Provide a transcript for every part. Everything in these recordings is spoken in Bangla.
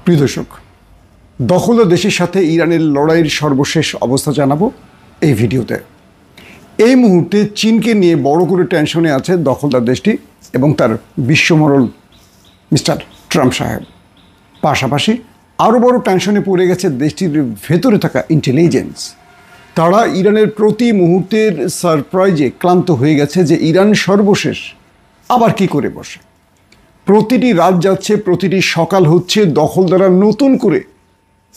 প্রিয় দর্শক, দখলদার দেশের সাথে ইরানের লড়াইয়ের সর্বশেষ অবস্থা জানাবো এই ভিডিওতে। এই মুহূর্তে চীনকে নিয়ে বড় করে টেনশনে আছে দখলদার দেশটি এবং তার বিশ্বমোড়ল মিস্টার ট্রাম্প সাহেব। পাশাপাশি আরও বড় টেনশনে পড়ে গেছে দেশটির ভেতরে থাকা ইন্টেলিজেন্স। তারা ইরানের প্রতি মুহূর্তের সারপ্রাইজে ক্লান্ত হয়ে গেছে যে ইরান সর্বশেষ আবার কি করে বসে। প্রতিটি রাত যাচ্ছে, প্রতিটি সকাল হচ্ছে, দখলদাররা নতুন করে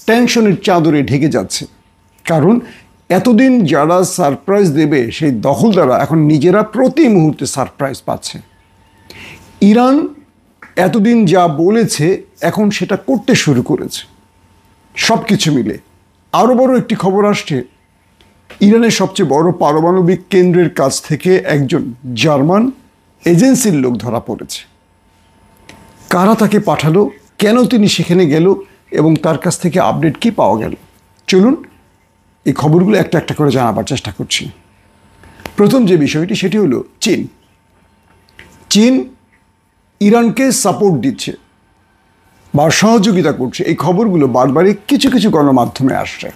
টেনশনের চাদরে ঢেকে যাচ্ছে। কারণ এতদিন যারা সারপ্রাইজ দেবে সেই দখলদাররা এখন নিজেরা প্রতি মুহূর্তে সারপ্রাইজ পাচ্ছে। ইরান এতদিন যা বলেছে এখন সেটা করতে শুরু করেছে। সব কিছু মিলে আরও বড় একটি খবর আসছে, ইরানের সবচেয়ে বড় পারমাণবিক কেন্দ্রের কাছ থেকে একজন জার্মান এজেন্সির লোক ধরা পড়েছে। কারা তাকে পাঠালো, কেন তিনি সেখানে গেল এবং তার কাছ থেকে আপডেট কি পাওয়া গেল, চলুন এই খবরগুলো একটা একটা করে জানাবার চেষ্টা করছি। প্রথম যে বিষয়টি সেটি হলো চীন ইরানকে সাপোর্ট দিচ্ছে বা সহযোগিতা করছে। এই খবরগুলো বারবারই কিছু কিছু গণমাধ্যমে আসছে।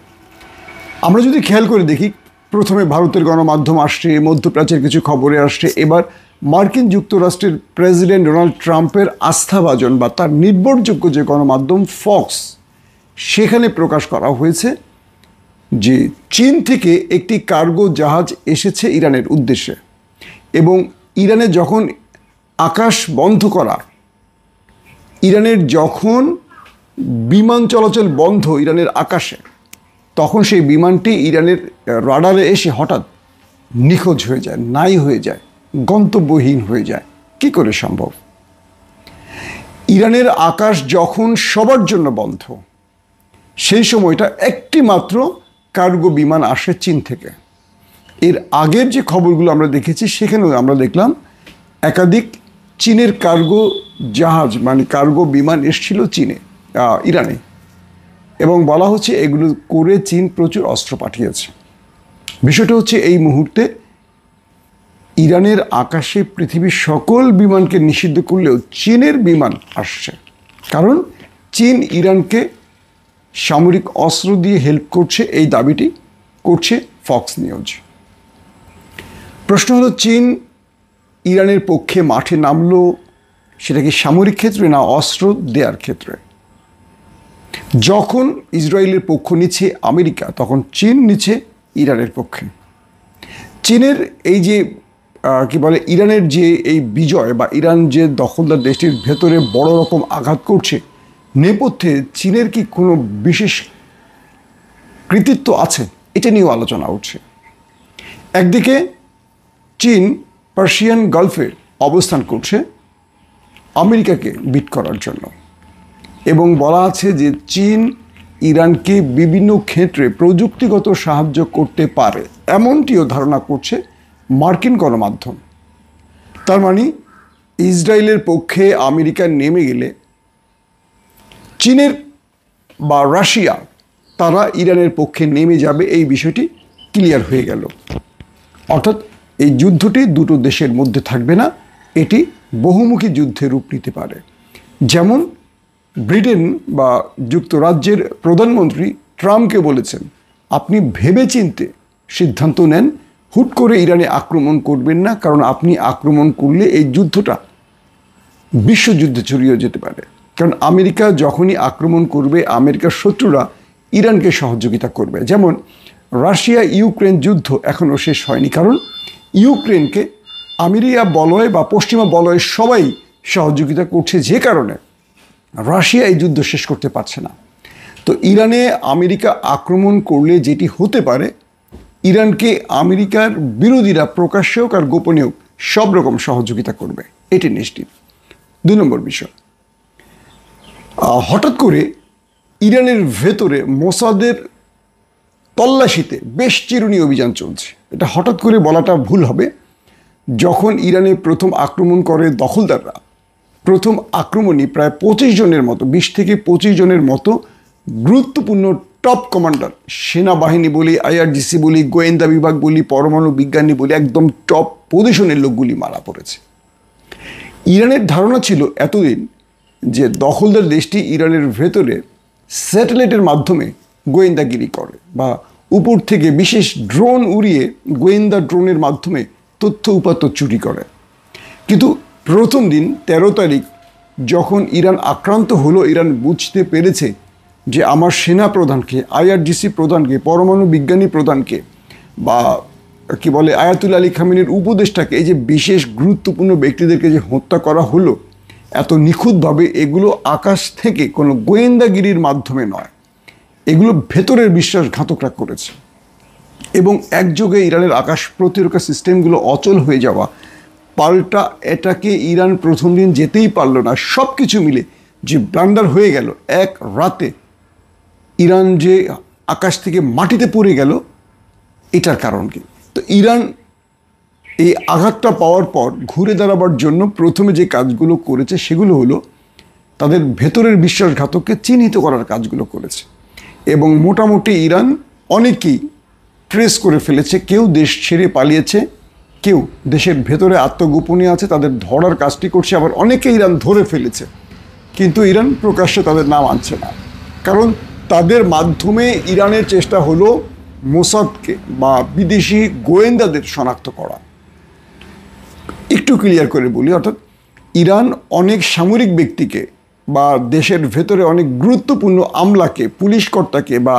আমরা যদি খেয়াল করে দেখি, প্রথমে ভারতের গণমাধ্যম আসছে, মধ্যপ্রাচ্যের কিছু খবরে আসছে, এবার মার্কিন যুক্তরাষ্ট্রের প্রেসিডেন্ট ডোনাল্ড ট্রাম্পের আস্থাভাজন বা তার নির্ভরযোগ্য যে গণমাধ্যম ফক্স, সেখানে প্রকাশ করা হয়েছে যে চীন থেকে একটি কার্গো জাহাজ এসেছে ইরানের উদ্দেশ্যে এবং ইরানে যখন আকাশ বন্ধ করা, ইরানের যখন বিমান চলাচল বন্ধ ইরানের আকাশে, তখন সেই বিমানটি ইরানের রাডারে এসে হঠাৎ নিখোঁজ হয়ে যায়, নাই হয়ে যায়, গন্তব্যহীন হয়ে যায়। কি করে সম্ভব? ইরানের আকাশ যখন সবার জন্য বন্ধ, সেই সময়টা একটি মাত্র কার্গো বিমান আসে চীন থেকে। এর আগের যে খবরগুলো আমরা দেখেছি সেখানেও আমরা দেখলাম একাধিক চীনের কার্গো জাহাজ মানে কার্গো বিমান এসেছিল ইরানে, এবং বলা হচ্ছে এগুলো করে চীন প্রচুর অস্ত্র পাঠিয়েছে। বিষয়টা হচ্ছে এই মুহূর্তে ইরানের আকাশে পৃথিবীর সকল বিমানকে নিষিদ্ধ করলেও চীনের বিমান আসছে, কারণ চীন ইরানকে সামরিক অস্ত্র দিয়ে হেল্প করছে, এই দাবিটি করছে ফক্স নিউজ। প্রশ্ন হলো, চীন ইরানের পক্ষে মাঠে নামলো সেটা কি সামরিক ক্ষেত্রে না অস্ত্র দেওয়ার ক্ষেত্রে? যখন ইসরায়েলের পক্ষ নিচ্ছে আমেরিকা, তখন চীন নিচ্ছে ইরানের পক্ষে। চীনের এই যে কি বলে ইরানের যে এই বিজয় বা ইরান যে দখলদার দেশটির ভেতরে বড় রকম আঘাত করছে, নেপথ্যে চীনের কি কোনো বিশেষ কৃতিত্ব আছে, এটা নিয়েও আলোচনা উঠছে। একদিকে চীন পার্সিয়ান গালফে অবস্থান করছে আমেরিকাকে বিট করার জন্য, এবং বলা আছে যে চীন ইরানকে বিভিন্ন ক্ষেত্রে প্রযুক্তিগত সাহায্য করতে পারে, এমনটিও ধারণা করছে মার্কিন গণমাধ্যম। তার মানে ইসরায়েলের পক্ষে আমেরিকা নেমে গেলে চীনের বা রাশিয়া তারা ইরানের পক্ষে নেমে যাবে, এই বিষয়টি ক্লিয়ার হয়ে গেল। অর্থাৎ এই যুদ্ধটি দুটো দেশের মধ্যে থাকবে না, এটি বহুমুখী যুদ্ধে রূপ নিতে পারে। যেমন ব্রিটেন বা যুক্তরাজ্যের প্রধানমন্ত্রী ট্রাম্পকে বলেছেন, আপনি ভেবেচিন্তে সিদ্ধান্ত নেন, হুট করে ইরানে আক্রমণ করবেন না, কারণ আপনি আক্রমণ করলে এই যুদ্ধটা বিশ্বযুদ্ধে ছড়িয়ে যেতে পারে। কারণ আমেরিকা যখনই আক্রমণ করবে, আমেরিকার শত্রুরা ইরানকে সহযোগিতা করবে। যেমন রাশিয়া ইউক্রেন যুদ্ধ এখনও শেষ হয়নি, কারণ ইউক্রেনকে আমেরিকা বলয় বা পশ্চিমা বলয় সবাই সহযোগিতা করছে, যে কারণে রাশিয়া এই যুদ্ধ শেষ করতে পারছে না। তো ইরানে আমেরিকা আক্রমণ করলে যেটি হতে পারে, ইরানকে আমেরিকার বিরোধীরা প্রকাশ্যে হোক আর গোপনে হোক সব রকম সহযোগিতা করবে, এটি নিশ্চিত। 2 নম্বর বিষয়, হঠাৎ করে ইরানের ভেতরে মোসাদের তল্লাশিতে বেশ চিরুনি অভিযান চলছে। এটা হঠাৎ করে বলাটা ভুল হবে। যখন ইরানে প্রথম আক্রমণ করে দখলদাররা, প্রথম আক্রমণই প্রায় 25 জনের মতো, 20 থেকে 25 জনের মতো গুরুত্বপূর্ণ টপ কমান্ডার, সেনাবাহিনী বলি, আইআরজিসি বলি, গোয়েন্দা বিভাগ বলি, পরমাণু বিজ্ঞানী বলি, একদম টপ পজিশনের লোকগুলি মারা পড়েছে। ইরানের ধারণা ছিল এতদিন যে দখলদার দেশটি ইরানের ভেতরে স্যাটেলাইটের মাধ্যমে গোয়েন্দাগিরি করে বা উপর থেকে বিশেষ ড্রোন উড়িয়ে গোয়েন্দা ড্রোনের মাধ্যমে তথ্য উপাত্ত চুরি করে। কিন্তু প্রথম দিন 13 তারিখ যখন ইরান আক্রান্ত হলো, ইরান বুঝতে পেরেছে যে আমার সেনা প্রধানকে, IRGC প্রধানকে, পরমাণু বিজ্ঞানী প্রধানকে বা কি বলে আয়াতুল্লাহ আলী খামেনির উপদেষ্টাকে, এই যে বিশেষ গুরুত্বপূর্ণ ব্যক্তিদেরকে যে হত্যা করা হলো এত নিখুঁতভাবে, এগুলো আকাশ থেকে কোনো গোয়েন্দাগিরির মাধ্যমে নয়, এগুলো ভেতরের বিশ্বাসঘাতকরা করেছে। এবং একযোগে ইরানের আকাশ প্রতিরক্ষা সিস্টেমগুলো অচল হয়ে যাওয়া, পাল্টা এটাকে ইরান প্রথম দিন যেতেই পারল না, সব কিছু মিলে যে ব্লান্ডার হয়ে গেল, এক রাতে ইরান যে আকাশ থেকে মাটিতে পড়ে গেল, এটার কারণ কি? তো ইরান এই আঘাতটা পাওয়ার পর ঘুরে দাঁড়াবার জন্য প্রথমে যে কাজগুলো করেছে সেগুলো হলো তাদের ভেতরের বিশ্বাসঘাতককে চিহ্নিত করার কাজগুলো করেছে। এবং মোটামুটি ইরান অনেকেই ট্রেস করে ফেলেছে, কেউ দেশ ছেড়ে পালিয়েছে, কেউ দেশের ভেতরে আত্মগোপনে আছে, তাদের ধরার কাজটি করছে, আবার অনেকে ইরান ধরে ফেলেছে, কিন্তু ইরান প্রকাশ্যে তাদের নাম আনছে না। কারণ তাদের মাধ্যমে ইরানের চেষ্টা হলো মোসাদকে বা বিদেশি গোয়েন্দাদের শনাক্ত করা। একটু ক্লিয়ার করে বলি, অর্থাৎ ইরান অনেক সামরিক ব্যক্তিকে বা দেশের ভেতরে অনেক গুরুত্বপূর্ণ আমলাকে, পুলিশ কর্তাকে বা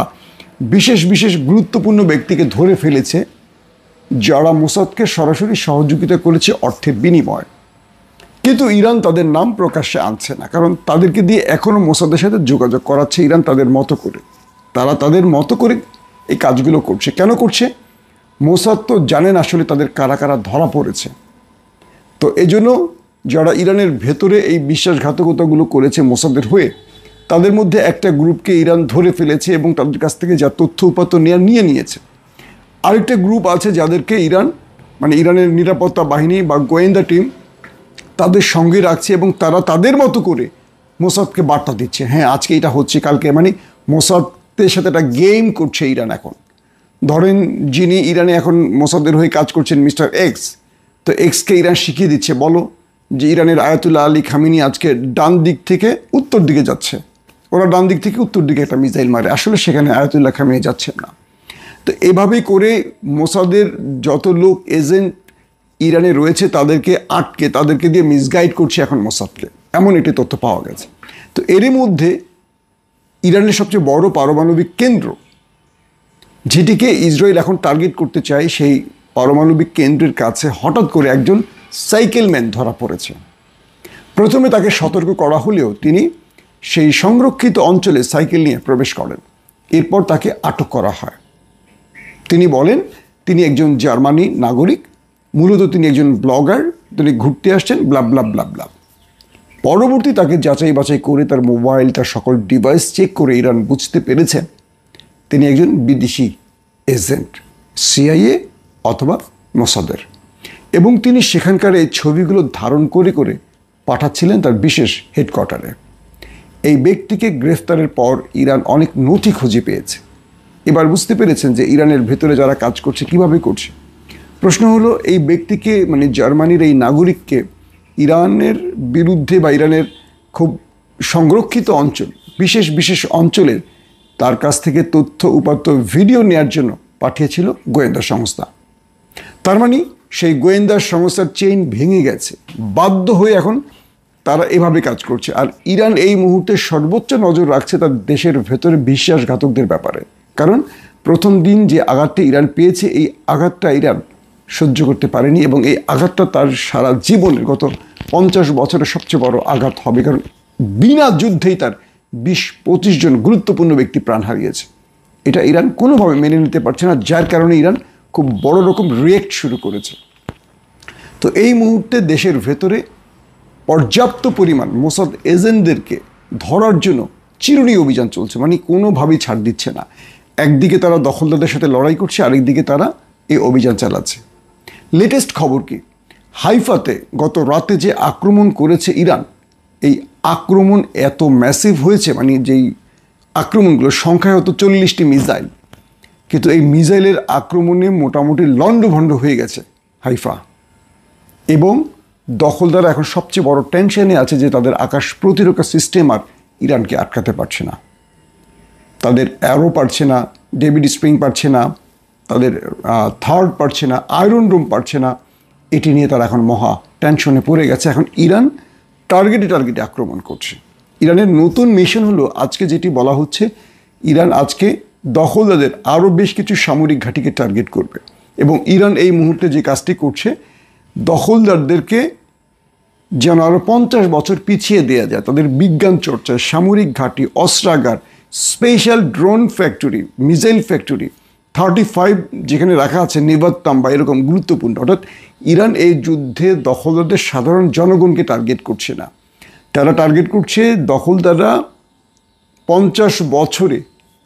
বিশেষ বিশেষ গুরুত্বপূর্ণ ব্যক্তিকে ধরে ফেলেছে যারা মোসাদকে সরাসরি সহযোগিতা করেছে অর্থের বিনিময়ে। কিন্তু ইরান তাদের নাম প্রকাশ্যে আনছে না, কারণ তাদেরকে দিয়ে এখনও মোসাদের সাথে যোগাযোগ করাচ্ছে ইরান তাদের মতো করে। তারা তাদের মতো করে এই কাজগুলো করছে। কেন করছে? মোসাদ তো জানেন আসলে তাদের কারা কারা ধরা পড়েছে। তো এজন্য যারা ইরানের ভেতরে এই বিশ্বাসঘাতকতাগুলো করেছে মোসাদের হয়ে, তাদের মধ্যে একটা গ্রুপকে ইরান ধরে ফেলেছে এবং তাদের কাছ থেকে যা তথ্য উপাত্ত নিয়ে নিয়েছে। আরেকটা গ্রুপ আছে যাদেরকে ইরান, মানে ইরানের নিরাপত্তা বাহিনী বা গোয়েন্দা টিম তাদের সঙ্গে রাখছে এবং তারা তাদের মতো করে মোসাদকে বার্তা দিচ্ছে, হ্যাঁ আজকে এটা হচ্ছে, কালকে, মানে মোসাদের সাথে একটা গেম করছে ইরান এখন। ধরেন যিনি ইরানে এখন মোসাদের হয়ে কাজ করছেন মিস্টার এক্স, তো এক্সকে ইরান শিখিয়ে দিচ্ছে, বলো যে ইরানের আয়াতুল্লাহ আলী খামেনি আজকে ডান দিক থেকে উত্তর দিকে যাচ্ছে, ওরা ডান দিক থেকে উত্তর দিকে একটা মিসাইল মারে, আসলে সেখানে আয়াতুল্লাহ খামেনি যাচ্ছেন না। তো এভাবেই করে মোসাদের যত লোক এজেন্ট ইরানে রয়েছে তাদেরকে আটকে, তাদেরকে দিয়ে মিসগাইড করছে এখন মোসাদকে, এমন একটি তথ্য পাওয়া গেছে। তো এরই মধ্যে ইরানের সবচেয়ে বড় পারমাণবিক কেন্দ্র, যেটিকে ইসরায়েল এখন টার্গেট করতে চায়, সেই পারমাণবিক কেন্দ্রের কাছে হঠাৎ করে একজন সাইকেলম্যান ধরা পড়েছে। প্রথমে তাকে সতর্ক করা হলেও তিনি সেই সংরক্ষিত অঞ্চলে সাইকেল নিয়ে প্রবেশ করেন। এরপর তাকে আটক করা হয়। তিনি বলেন তিনি একজন জার্মানি নাগরিক, মূলত তিনি একজন ব্লগার, তিনি ঘুরতে আসছেন, ব্লা ব্লা ব্লা ব্লা। পরবর্তী তাকে যাচাই বাছাই করে তার মোবাইল, তার সকল ডিভাইস চেক করে ইরান বুঝতে পেরেছেন তিনি একজন বিদেশি এজেন্ট, CIA অথবা মোসাদের, এবং তিনি সেখানকার এই ছবিগুলো ধারণ করে করে পাঠাচ্ছিলেন তার বিশেষ হেডকোয়ার্টারে। এই ব্যক্তিকে গ্রেফতারের পর ইরান অনেক নথি খুঁজে পেয়েছে। এবার বুঝতে পেরেছেন যে ইরানের ভেতরে যারা কাজ করছে কিভাবে করছে। প্রশ্ন হলো, এই ব্যক্তিকে, মানে জার্মানির এই নাগরিককে ইরানের বিরুদ্ধে বা ইরানের খুব সংরক্ষিত অঞ্চল, বিশেষ বিশেষ অঞ্চলের তার কাছ থেকে তথ্য উপাত্ত ভিডিও নেওয়ার জন্য পাঠিয়েছিল গোয়েন্দা সংস্থা। তার মানে সেই গোয়েন্দা সংস্থার চেইন ভেঙে গেছে, বাধ্য হয়ে এখন তারা এভাবে কাজ করছে। আর ইরান এই মুহূর্তে সর্বোচ্চ নজর রাখছে তার দেশের ভেতরে বিশ্বাসঘাতকদের ব্যাপারে। কারণ প্রথম দিন যে আঘাতটা ইরান পেয়েছে, এই আঘাতটা ইরান সহ্য করতে পারেনি এবং এই আঘাতটা তার সারা জীবনের গত 50 বছরের সবচেয়ে বড় আঘাত হবে। কারণ বিনা যুদ্ধেই তার 20-25 জন গুরুত্বপূর্ণ ব্যক্তি প্রাণ হারিয়েছে। এটা ইরান কোনোভাবে মেনে নিতে পারছে না, যার কারণে ইরান খুব বড় রকম রিয়েক্ট শুরু করেছে। তো এই মুহূর্তে দেশের ভেতরে পর্যাপ্ত পরিমাণ মোসাদ এজেন্টদেরকে ধরার জন্য চিরুনি অভিযান চলছে, মানে কোনোভাবেই ছাড় দিচ্ছে না। একদিকে তারা দখলদারদের সাথে লড়াই করছে, আরেকদিকে তারা এই অভিযান চালাচ্ছে। লেটেস্ট খবর কি, হাইফাতে গত রাতে যে আক্রমণ করেছে ইরান, এই আক্রমণ এত ম্যাসিভ হয়েছে, মানে যেই আক্রমণগুলো সংখ্যায় হতো 40টি মিসাইল, কিন্তু এই মিসাইলের আক্রমণে মোটামুটি লণ্ডভণ্ড হয়ে গেছে হাইফা। এবং দখলদাররা এখন সবচেয়ে বড় টেনশনে আছে যে তাদের আকাশ প্রতিরক্ষা সিস্টেম আর ইরানকে আটকাতে পারছে না। তাদের অ্যারো পারছে না, ডেভিড স্প্রিং পারছে না, তাদের থার্ড পারছে না, আয়রন ডোম পারছে না। এটি নিয়ে তারা এখন মহা টেনশনে পড়ে গেছে। এখন ইরান টার্গেটে আক্রমণ করছে। ইরানের নতুন মিশন হলো, আজকে যেটি বলা হচ্ছে, ইরান আজকে দখলদারদের আরও বেশ কিছু সামরিক ঘাঁটিকে টার্গেট করবে। এবং ইরান এই মুহূর্তে যে কাজটি করছে, দখলদারদেরকে যেন আরও 50 বছর পিছিয়ে দেওয়া যায় তাদের বিজ্ঞান চর্চা, সামরিক ঘাঁটি, অস্ত্রাগার, special drone factory, missile factory, 35 যেখানে রাখা আছে নেভার তাম্বা, এরকম গুরুত্বপূর্ণ। অর্থাৎ ইরান এই যুদ্ধে দখলদারদের সাধারণ জনগণকে টার্গেট করছে না, তারা টার্গেট করছে দখলদাররা 50 বছরে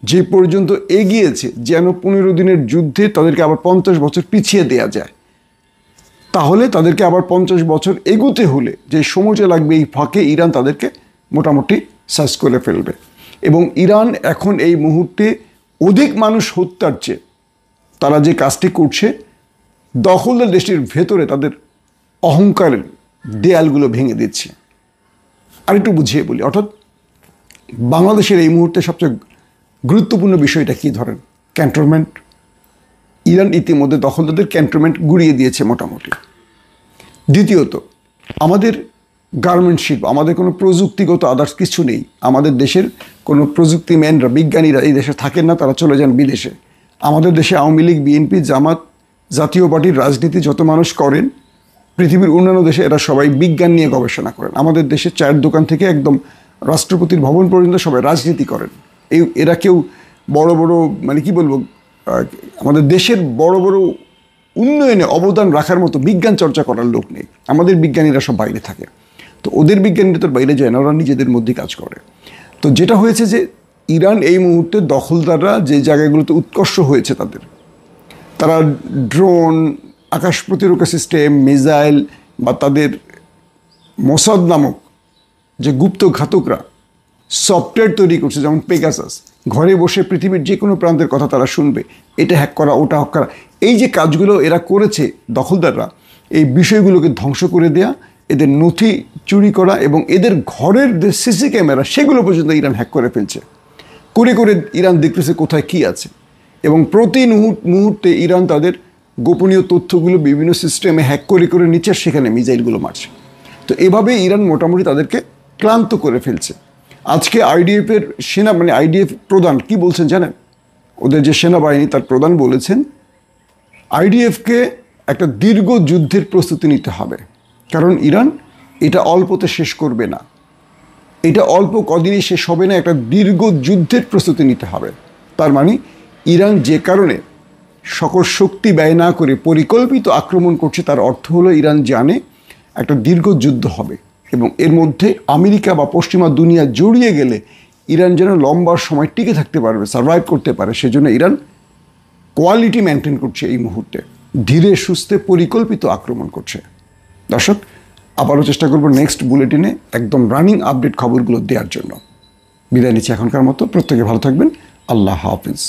যে পর্যন্ত এগিয়েছে, যেন 15 দিনের যুদ্ধে তাদেরকে আবার 50 বছর পিছিয়ে দেয়া যায়। তাহলে তাদেরকে আবার 50 বছর এগোতে হলে যে সময়টা লাগবে, এই ফাঁকে ইরান তাদেরকে মোটামুটি সার্চ করে ফেলবে। এবং ইরান এখন এই মুহূর্তে অধিক মানুষ হত্যার চেয়ে তারা যে কাজটি করছে, দখলদার দেশটির ভেতরে তাদের অহংকারের দেয়ালগুলো ভেঙে দিচ্ছে। আর একটু বুঝিয়ে বলি, অর্থাৎ বাংলাদেশের এই মুহূর্তে সবচেয়ে গুরুত্বপূর্ণ বিষয়টা কি ধরেন, ক্যান্টনমেন্ট। ইরান ইতিমধ্যে দখলদারদের ক্যান্টনমেন্ট গুড়িয়ে দিয়েছে মোটামুটি। দ্বিতীয়ত, আমাদের গার্মেন্ট শিল্প, আমাদের কোনো প্রযুক্তিগত আদার্স কিছু নেই। আমাদের দেশের কোনো প্রযুক্তিম্যানরা, বিজ্ঞানীরা এই দেশে থাকেন না, তারা চলে যান বিদেশে। আমাদের দেশে আওয়ামী লীগ, বিএনপি, জামাত, জাতীয় পার্টির রাজনীতি যত মানুষ করেন, পৃথিবীর অন্যান্য দেশে এরা সবাই বিজ্ঞান নিয়ে গবেষণা করেন। আমাদের দেশে চায়ের দোকান থেকে একদম রাষ্ট্রপতির ভবন পর্যন্ত সবাই রাজনীতি করেন। এরা কেউ বড় বড়, মানে কি বলবো, আমাদের দেশের বড় বড় উন্নয়নে অবদান রাখার মতো বিজ্ঞান চর্চা করার লোক নেই। আমাদের বিজ্ঞানীরা সব বাইরে থাকে। তো ওদের বিজ্ঞানীরা তো বাইরে যায় না, ওরা নিজেদের মধ্যে কাজ করে। তো যেটা হয়েছে যে ইরান এই মুহূর্তে দখলদাররা যে জায়গাগুলোতে উৎকর্ষ হয়েছে তারা ড্রোন, আকাশ প্রতিরক্ষা সিস্টেম, মিসাইল বা তাদের মোসাদ নামক যে গুপ্ত ঘাতকরা সফটওয়্যার তৈরি করছে, যেমন পেগাসাস, ঘরে বসে পৃথিবীর যে কোনো প্রান্তের কথা তারা শুনবে, এটা হ্যাক করা, ওটা হ্যাক করা, এই যে কাজগুলো এরা করেছে দখলদাররা, এই বিষয়গুলোকে ধ্বংস করে দেয়া, এদের নথি চুরি করা এবং এদের ঘরের যে সিসি ক্যামেরা সেগুলো পর্যন্ত ইরান হ্যাক করে ফেলছে। করে ইরান দেখতেছে কোথায় কি আছে। এবং প্রতি মুহূর্তে ইরান তাদের গোপনীয় তথ্যগুলো বিভিন্ন সিস্টেমে হ্যাক করে নিচ্ছে, সেখানে মিসাইলগুলো মারছে। তো এভাবে ইরান মোটামুটি তাদেরকে ক্লান্ত করে ফেলছে। আজকে আইডিএফের আইডিএফ প্রধান কি বলছেন জানেন? ওদের যে সেনাবাহিনী, তার প্রধান বলেছেন আইডিএফকে একটা দীর্ঘ যুদ্ধের প্রস্তুতি নিতে হবে, কারণ ইরান এটা অল্পতে শেষ করবে না, এটা অল্প কদিনই শেষ হবে না, একটা দীর্ঘ যুদ্ধের প্রস্তুতি নিতে হবে। তার মানে ইরান যে কারণে সকল শক্তি ব্যয় না করে পরিকল্পিত আক্রমণ করছে, তার অর্থ হলো ইরান জানে একটা দীর্ঘ যুদ্ধ হবে এবং এর মধ্যে আমেরিকা বা পশ্চিমা দুনিয়া জড়িয়ে গেলে ইরান যেন লম্বা সময় টিকে থাকতে পারবে, সার্ভাইভ করতে পারে। সেজন্য ইরান কোয়ালিটি মেনটেন করছে, এই মুহূর্তে ধীরে সুস্থে পরিকল্পিত আক্রমণ করছে। দর্শক, আবারও চেষ্টা করব নেক্সট বুলেটিনে একদম রানিং আপডেট খবরগুলো দেওয়ার জন্য। বিদায় নিচ্ছি এখনকার মতো। প্রত্যেকে ভালো থাকবেন। আল্লাহ হাফিজ।